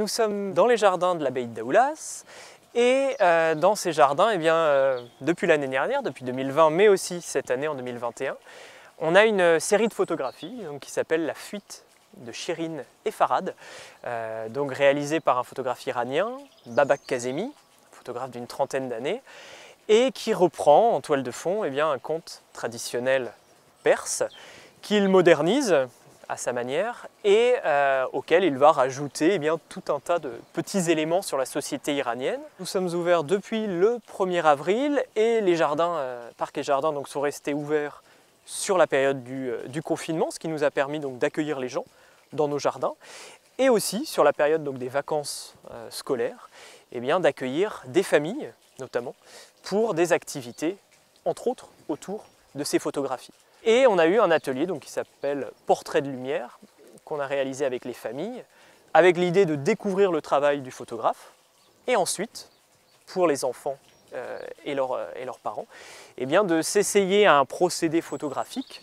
Nous sommes dans les jardins de l'abbaye de Daoulas et dans ces jardins, depuis l'année dernière, depuis 2020, mais aussi cette année en 2021, on a une série de photographies qui s'appelle La fuite de Shirin et Farhad, réalisée par un photographe iranien, Babak Kazemi, photographe d'une trentaine d'années, et qui reprend en toile de fond un conte traditionnel perse qu'il modernise à sa manière et auquel il va rajouter tout un tas de petits éléments sur la société iranienne. Nous sommes ouverts depuis le 1er avril et les jardins, parcs et jardins sont restés ouverts sur la période du confinement, ce qui nous a permis d'accueillir les gens dans nos jardins et aussi sur la période des vacances scolaires, d'accueillir des familles notamment pour des activités, entre autres, autour de ces photographies. Et on a eu un atelier qui s'appelle Portrait de lumière, qu'on a réalisé avec les familles, avec l'idée de découvrir le travail du photographe, et ensuite, pour les enfants et leurs parents, de s'essayer à un procédé photographique,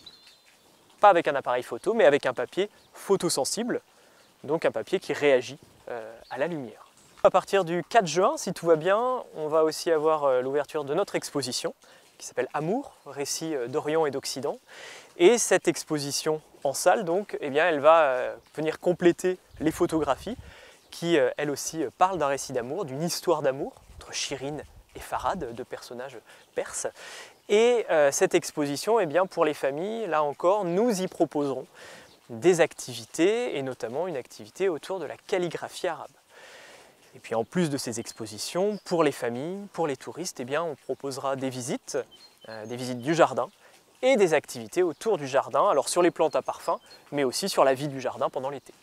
pas avec un appareil photo, mais avec un papier photosensible, donc un papier qui réagit à la lumière. À partir du 4 juin, si tout va bien, on va aussi avoir l'ouverture de notre exposition qui s'appelle Amour, récits d'Orient et d'Occident. Et cette exposition en salle, elle va venir compléter les photographies qui, elles aussi, parlent d'un récit d'amour, d'une histoire d'amour entre Shirin et Farhad, deux personnages perses. Et cette exposition, pour les familles, là encore, nous y proposerons des activités, et notamment une activité autour de la calligraphie arabe. Et puis en plus de ces expositions, pour les familles, pour les touristes, on proposera des visites du jardin et des activités autour du jardin, alors sur les plantes à parfum, mais aussi sur la vie du jardin pendant l'été.